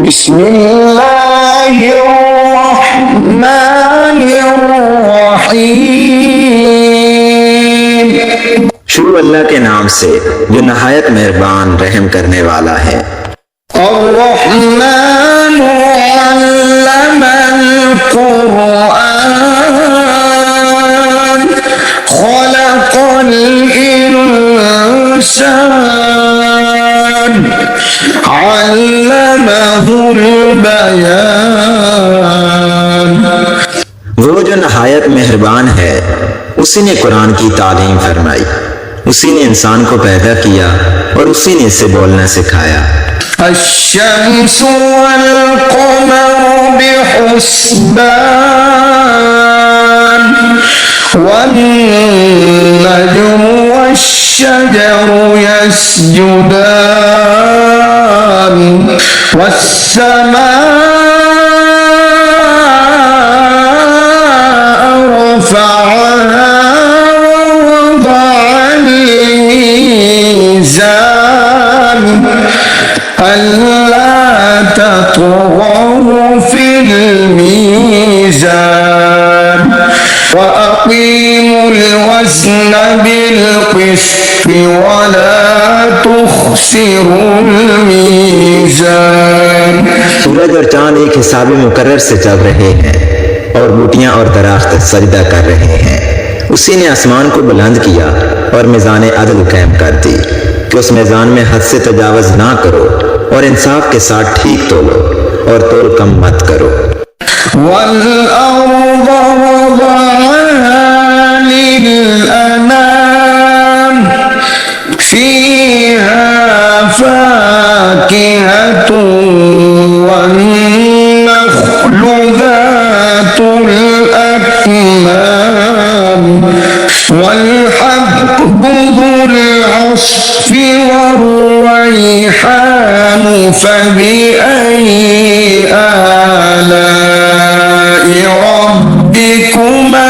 बिस्मिल्लाहिर्रहमानिर्रहीम। शुरू अल्लाह के नाम से जो नहायत मेहरबान रहम करने वाला है। अर्रहमानु अल्लमल कुरआन खलक़ल इंसान अल्लमहुल बयान। वो जो नहायत मेहरबान है, उसी ने कुरान की तालीम फरमाई, उसी ने इंसान को पैदा किया और उसी ने इसे बोलना सिखाया। अश्शम्सु वल क़मरु बिहुस्बान वन्नजमु वश्शजरु यस्जुदान वस्समाअ रफ़अहा ववضعल मीज़ान अल्ला तत्ग़ौ फ़िल मीज़ान वअक़ीमुल वज़्न बिल-क़िस्ति वला तुख़्सिरुल मीज़ान। सूरज और चांद एक हिसाबे मुकर्रर से चल रहे हैं और बूटियां और दरख्त सजदा कर रहे हैं। उसी ने आसमान को बुलंद किया और मीज़ान अदल कायम कर दी कि उस मीज़ान में हद से तजावज़ ना करो और इंसाफ के साथ ठीक तोलो और तोल कम मत करो। वल-अर्ज़ वज़अहा लिल-अनाम फ़ीहा फ़ाकिहतुन वन-नख़्लु ज़ातुल अक्माम वल-हब्बु ज़ुल-अस्फ़ि वर-रैहान फ़बिअय्यि आलाइ रब्बिकुमा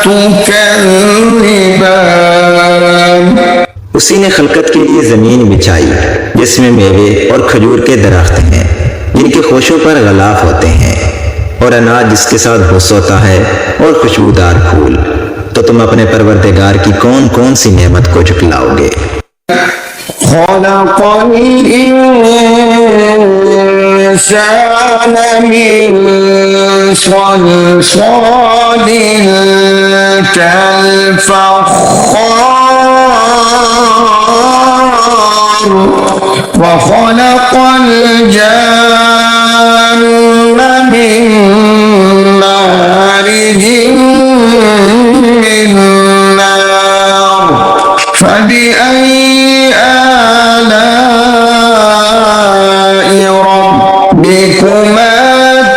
तुकज़्ज़िबान। उसी ने खलकत के लिए जमीन बिछाई जिसमें मेवे और खजूर के दरख्त हैं जिनके खोशों पर गलाफ होते हैं और अनाज जिसके साथ भुस होता है और खुशबूदार फूल। तो तुम अपने परवरदिगार की कौन कौन सी नेमत को झुटलाओगे। खलक़ल इंसान मिन सलसालिन कल-फ़ख़्ख़ार वख़लक़ल जन्न मिन मारिजिन मिन नार फ़बिअय्यि आलाइ रब्बिकुमा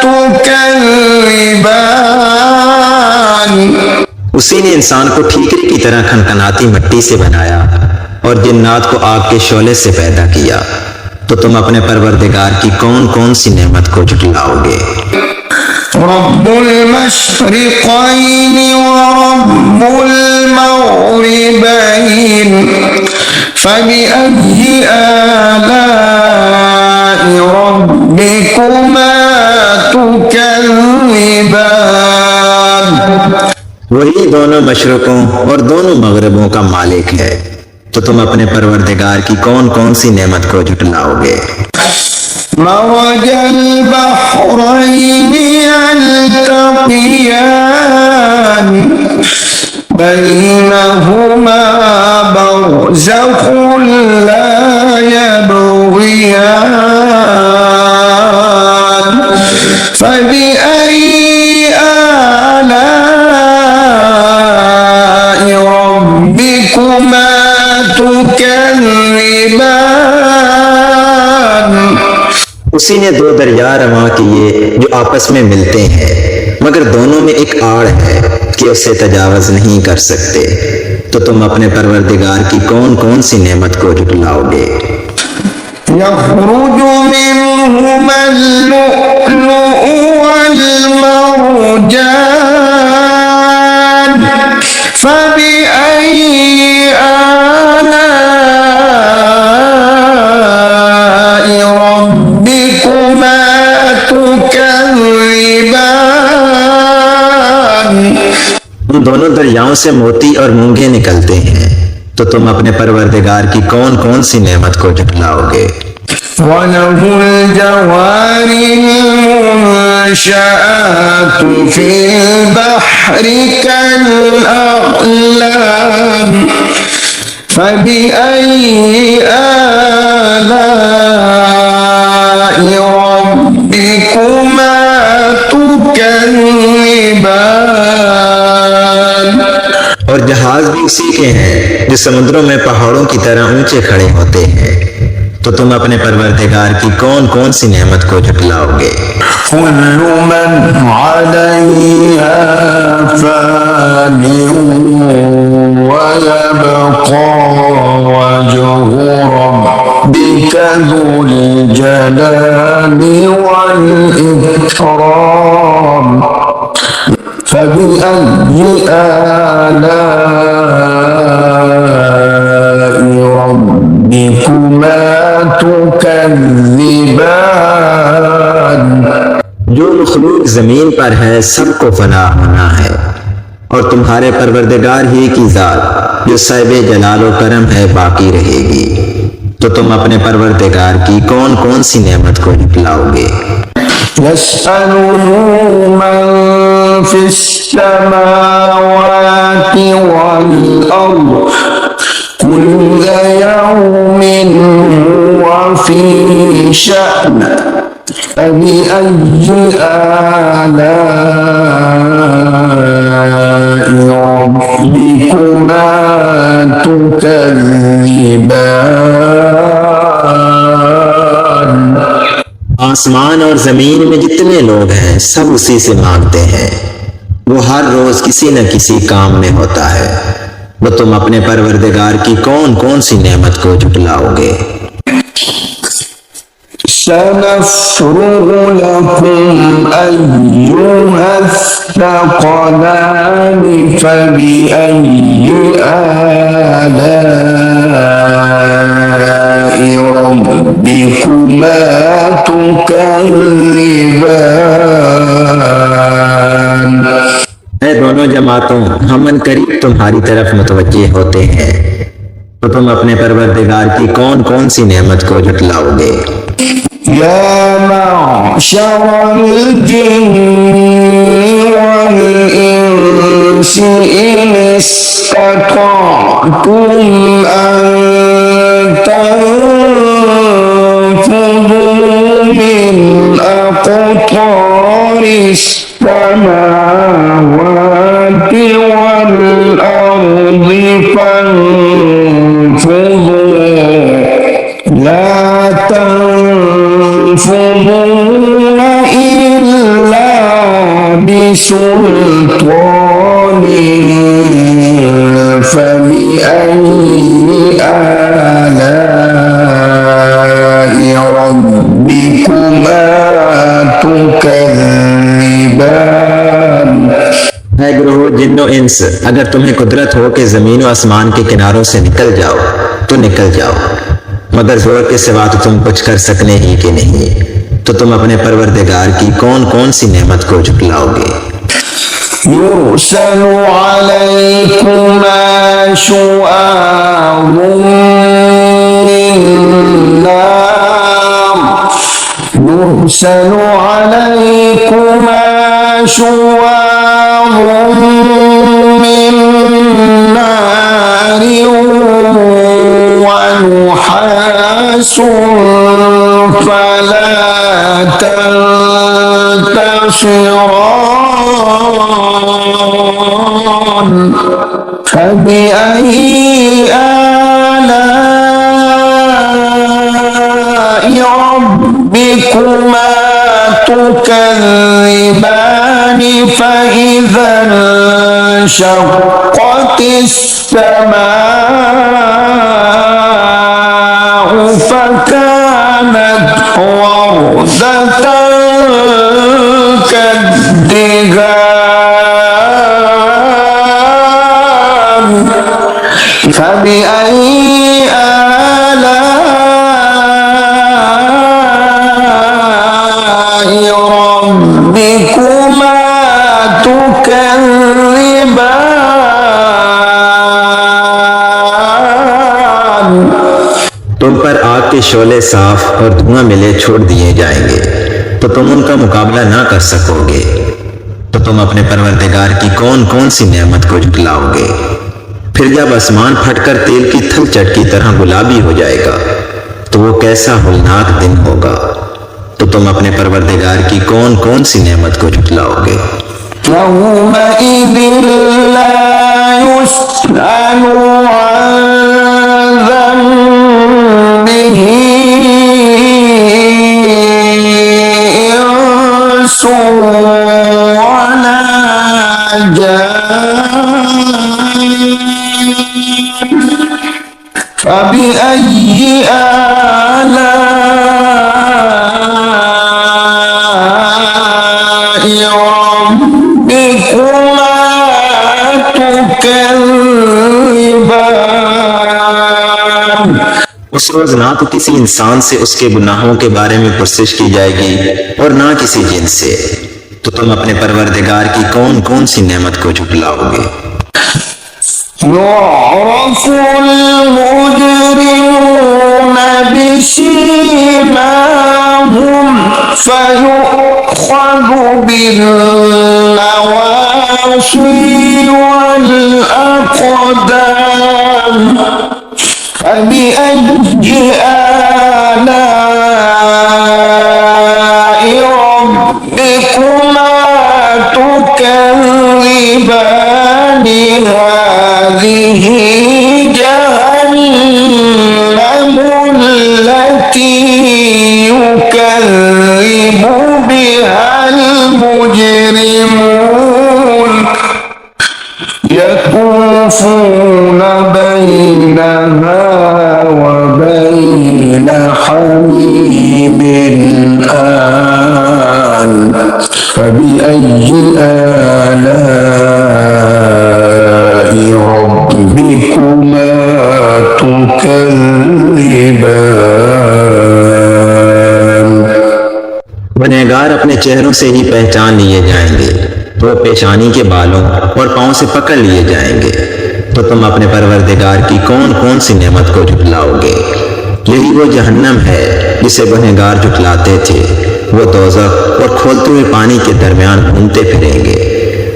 तुकज़्ज़िबान। उसी ने इंसान को ठीकरे की तरह खनखनाती मिट्टी से बनाया और जिन्नात को आग के शोले से पैदा किया। तो तुम अपने परवरदिगार की कौन कौन सी नेमत को झुटलाओगे। रब्बुल मशरिक़ैन व रब्बुल मग़रिबैन फ़बिअय्यि आलाइ रब्बिकुमा तुकज़्ज़िबान। वही दोनों मशरकों और दोनों मगरबों का मालिक है। तो तुम अपने परवरदिगार की कौन कौन सी नेमत को झुटलाओगे। मरजल बहरैनि यल्तक़ियान बैनहुमा बरज़ख़ुन ला यबग़ियान फ़बिअय्यि आलाइ रब्बिकुमा तुकज़्ज़िबान। उसी ने दो दरिया रवां किए जो आपस में मिलते हैं मगर दोनों में एक आड़ है कि उससे तजावज़ नहीं कर सकते। तो तुम अपने परवरदिगार की कौन कौन सी नेमत को झुटलाओगे। यख़रुजु मिनहुमल लुअ्लुअु वल मरजान फ़बिअय्यि आलाइ रब्बिकुमा दोनों दरियाओं से मोती और मूंगे निकलते हैं, तो तुम अपने परवरदिगार की कौन कौन सी नेमत को झुठलाओगे। वलहुल जवारिल मुनशआतु फिल बहरि कल अअलाम फबिअय्यि आलाइ रब्बिकुमा तुकज़्ज़िबान। और जहाज भी उसी के हैं जो समुद्रों में पहाड़ों की तरह ऊंचे खड़े होते हैं, तो तुम अपने परवरदिगार की कौन कौन सी नेमत को झुठलाओगे। कुल्लु मन अलैहा फानिन व यबक़ा वजहु रब्बिका ज़ुल जलाली वल इकराम फबिअय्यि आलाइ रब्बिकुमा तुकज़्ज़िबान। जो मखलूक जमीन पर है सबको फना होना है, और तुम्हारे परवरदिगार ही की जात जो साहिबे जलाल व करम है बाकी रहेगी, तो तुम अपने परवरदिगार की कौन कौन सी नेमत को झुठलाओगे। यस्अलुहु मन फिस समावाति वल अर्द कुल्ल यौमिन हुवा फी शअन फबिअय्यि आलाइ रब्बिकुमा तुकज़्ज़िबान। आसमान और जमीन में जितने लोग हैं सब उसी से मांगते हैं, वो हर रोज किसी न किसी काम में होता है, वो तुम अपने परवरदिगार की कौन कौन सी नेमत को झुठलाओगे। सनफ़्रुगु लकुम अय्युहस्सक़लानि फबिअय्यि आलाइ रब्बिकुमा तुकज़्ज़िबान। ऐ दोनों जमातों, हम करीब तुम्हारी तरफ मुतवज्जे होते हैं, तो तुम अपने परवरदिगार की कौन कौन सी नेमत को झुठलाओगे। या मअशरल जिन्नि वल इंसि इन इस्तताअतुम अन तनफुज़ू मिन अक़तारिस समावाति वल अर्दि फन्फुज़ू ला तन्फुज़ून इल्ला बिसुल्तान फबिअय्यि आलाइ रब्बिकुमा तुकज़्ज़िबान। है ग्रोह जिन्नो इंस, अगर तुम्हें कुदरत हो कि जमीन व आसमान के किनारों से निकल जाओ तो निकल जाओ, मगर जोर के सिवा तो तुम कुछ कर सकने ही कि नहीं, तो तुम अपने परवरदिगार की कौन कौन सी नेमत को झुठलाओगे। युरसलु अलैकुमा शुआबुम मिन नार युरसलु अलैकुमा शुआबुम मिन नार ونحاس فلا تنتصران فبأي آلاء ربكما تكذبان فإذا انشقت السماء فكانت وردة كالدهان فبأي آلاء ربكما تكذبان के शोले साफ और धुआं मिले छोड़ दिए जाएंगे तो तुम उनका मुकाबला ना कर सकोगे। तो तुम अपने परवरदिगार की कौन कौन सी नेमत को झुटलाओगे। फिर जब आसमान फटकर तेल की थलचट की तरह गुलाबी हो जाएगा तो वो कैसा होलनाक दिन होगा। तो तुम अपने परवरदिगार की कौन कौन सी नेमत को झुटलाओगे। فبأي آلاء ربكما تكذبان। उस रोज ना तो किसी इंसान से उसके गुनाहों के बारे में पुरसिश की जाएगी और ना किसी जिन से। तो तुम अपने परवरदिगार की कौन कौन सी नेमत को झुटलाओगे। يعرف المجرمون بسيماهم فيؤخذ بالنواصي والأقدام فبأي آلاء ربكما تكذبان هذه جهنم التي يكذب بها المجرمون يطوفون بينها وبين حميم آن فبأي آلاء ربكما تكذبان। गुनहगार अपने चेहरों से ही पहचान लिए जाएंगे तो पेशानी के बालों और पांव से पकड़ लिए जाएंगे। तो तुम अपने परवरदिगार की कौन कौन सी नेमत को झुटलाओगे। यही वो जहन्नम है जिसे गुनहगार झुटलाते थे। वो दोज़ख और खोलते हुए पानी के दरमियान घूमते फिरेंगे।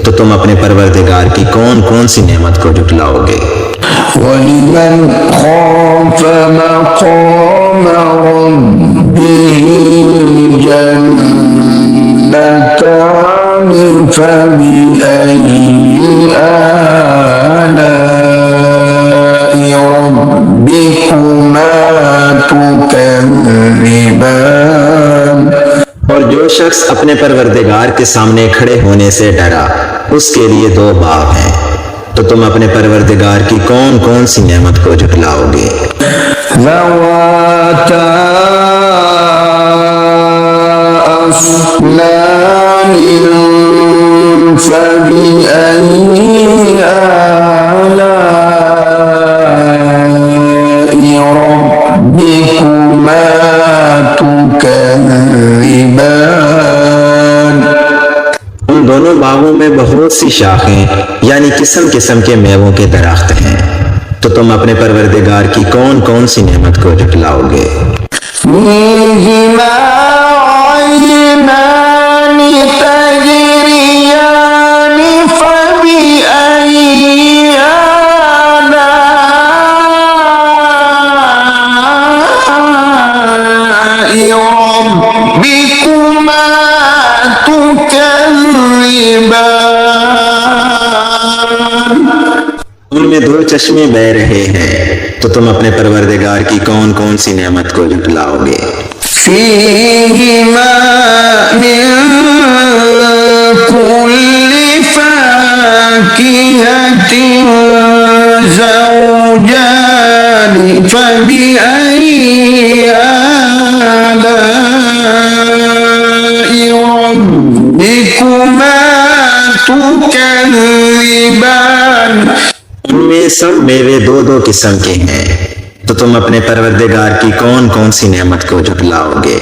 तो तुम अपने परवरदिगार की कौन कौन सी नेमत को झुटलाओगे। वलिमन खाफ मक़ाम रब्बिह जन्नतान फबिअय्यि आलाइ रब्बिकुमा तुकज़्ज़िबान। और जो शख्स अपने परवरदिगार के सामने खड़े होने से डरा उसके लिए दो बाग हैं। तो तुम अपने परवरदिगार की कौन कौन सी नेमत को झुटलाओगे। ज़वाता अफ़नान फबिअय्यि आलाइ रब्बिकुमा तुकज़्ज़िबान। उन दोनों बागों में बहुत सी शाखें यानी किस्म किस्म के मेवों के दरख्त हैं। तो तुम अपने परवरदिगार की कौन कौन सी नेमत को झुटलाओगे। फ़ीहिमा ऐनान तजरियान फबिअय्यि आलाइ रब्बिकुमा तुकज़्ज़िबान। उनमें दो चश्मे बह रहे हैं। तो तुम अपने परवरदिगार की कौन कौन सी नेमत को झुटलाओगे। फ़ीहिमा मिन कुल्लि फ़ाकिहतिन ज़ौजान फबिअय्यि आलाइ रब्बिकुमा तुकज़्ज़िबान। उनमें सब मेवे दो दो किस्म के हैं। तो तुम अपने परवरदिगार की कौन कौन सी नेमत को झुटलाओगे।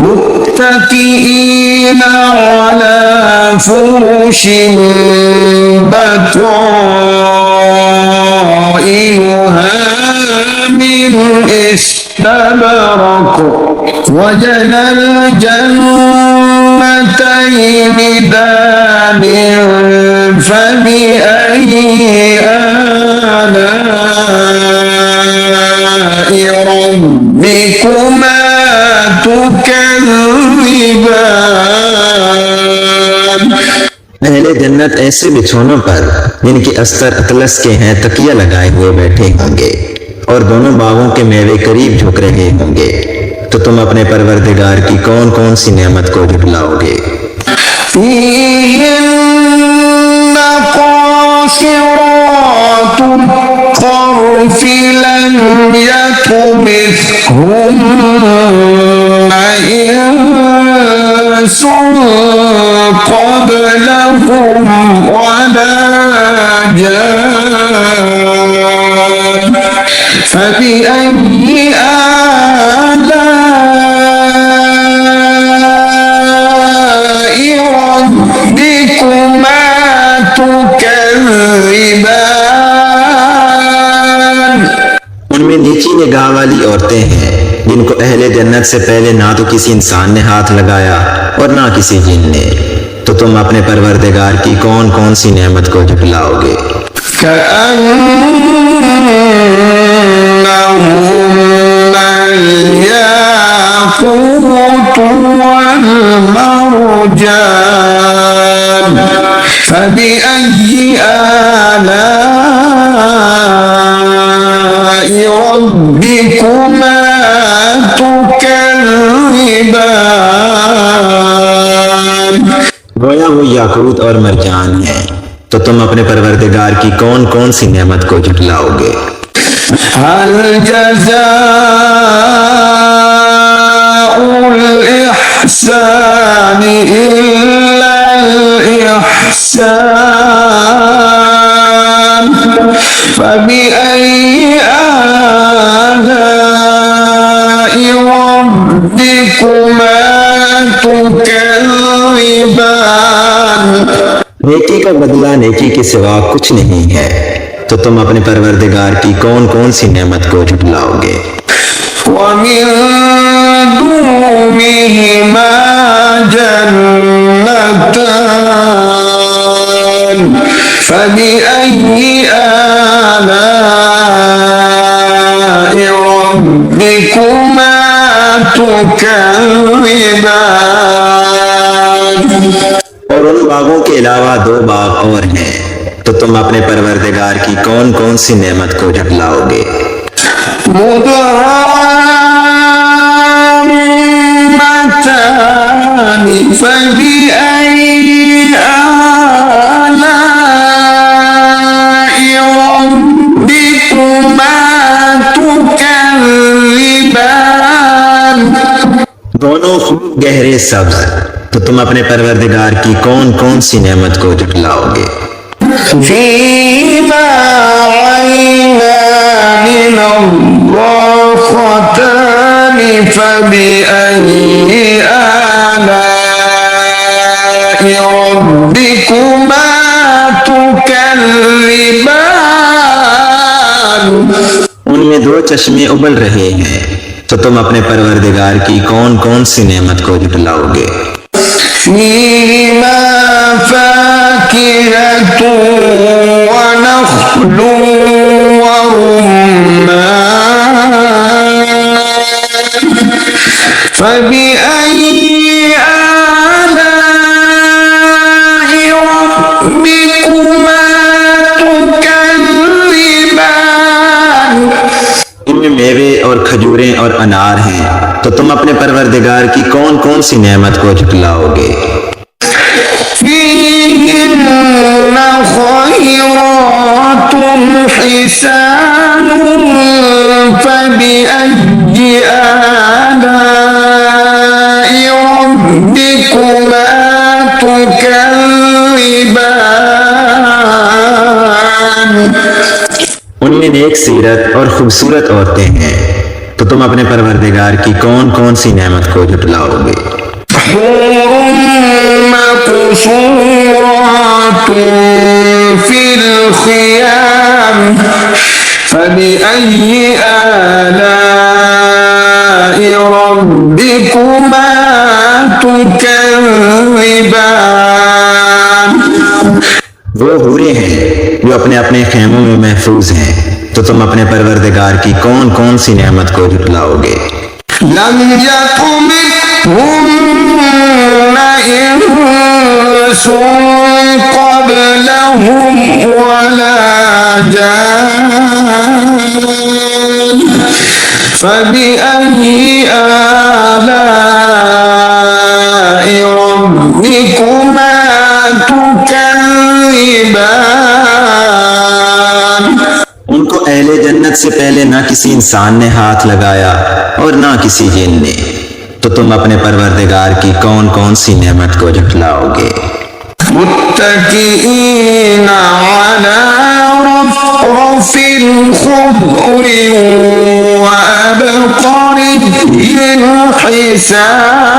मुत्तकीईन अला फुरुशिन बताइनुहा मिन इस्तबरक़ استبرق وجنى الجنتين دان فبأي آلاء ربكما تكذبان। अहले जन्नत ऐसे बिछौनों पर जिनके अस्तर अतलस के हैं तकिया लगाए हुए बैठे होंगे और दोनों बागों के मेवे करीब झुक रहे होंगे। तो तुम अपने परवरदिगार की कौन कौन सी नेमत को झुठलाओगे। فيهن قاصرات الطرف لم يطمثهن إنس قبلهم ولا جان فبأي آلاء ربكما تكذبان। उनमें नीची निगाह वाली औरतें हैं जिनको अहले जन्नत से पहले ना तो किसी इंसान ने हाथ लगाया और ना किसी जिन ने। तो तुम अपने परवरदिगार की कौन कौन सी नेमत को झुठलाओगे। كأنهن الياقوت والمرجان فبأي آلاء ربكما تكذبان। गोया वो याकूत और मरजान है। तो तुम अपने परवरदिगार की कौन कौन सी नेमत को झुठलाओगे। هل جزاء الإحسان إلا الإحسان فبأي آلاء ربكما تكذبان। नेकी का बदला नेकी के सिवा कुछ नहीं है। तो तुम अपने परवरदिगार की कौन कौन सी नेमत को झुठलाओगे। ومن دونهما جنتان فبأي آلاء ربكما تكذبان। और उन बागों के अलावा दो बाग और हैं। तो तुम अपने परवरदिगार की कौन कौन सी नेमत को झुठलाओगे। مدهامتان فبأي آلاء ربكما تكذبان। दोनों खूब गहरे सब्ज। तो तुम अपने परवरदिगार की कौन कौन सी नेमत को झुठलाओगे। فيهما عينان نضاختان فبأي آلاء ربكما تكذبان। उनमें दो चश्मे उबल रहे हैं। तो तुम अपने परवरदिगार की कौन कौन सी नेमत को झुठलाओगे। فيهما فاكهة ونخل ورمان فبأي آلاء ربكما تكذبان। इनमें मेवे और खजूरें और अनार हैं। तो तुम अपने परवरदिगार की कौन कौन सी नेमत को झुठलाओगे। فيهن خيرات حسان فبأي آلاء ربكما تكذبان। उनमें नेक सीरत और खूबसूरत औरतें हैं। तो तुम अपने परवरदिगार की कौन कौन सी नेमत को झुठलाओगे। مقصورات في الخيام فبأي آلاء तुकज़्ज़िबान। वो हूरें हैं जो अपने अपने खेमों में महफूज हैं, तो तुम अपने परवरदिगार की कौन कौन सी नेमत को झुटलाओगे। लम यतमिथहुन्न इंसुन क़ब्लहुम वला जान फबिअय्यि आलाइ रब्बिकुमा तुकज़्ज़िबान। उनको अहले जन्नत से पहले ना किसी इंसान ने हाथ लगाया और ना किसी जिन ने, तो तुम अपने परवरदिगार की कौन कौन सी नेमत को झुटलाओगे। मुत्तकीईना अला रफ़रफ़िन ख़ुद्रिन व अबक़रिन हिसान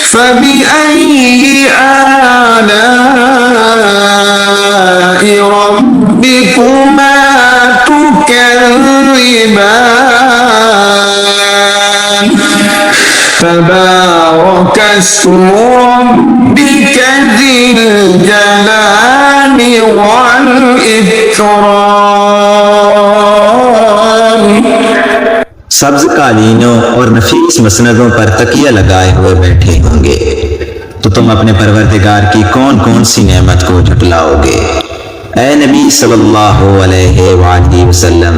फबिअय्यि आलाइ रब्बिकुमा तुकज़्ज़िबान। तबारक अस्मु रब्बिक ज़िल जलाली वल इकराम। सब्ज कालीनों और नफीस मसनदों पर तकिया लगाए हुए बैठे होंगे, तो तुम अपने परवरदिगार की कौन कौन सी नेमत को झुटलाओगे। ऐ नबी सल्लल्लाहु अलैहि वसल्लम,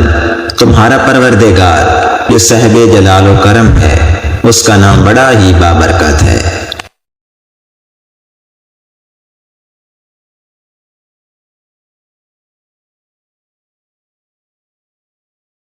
तुम्हारा परवरदिगार जो साहिब जलाल व करम है, उसका नाम बड़ा ही बाबरकत है।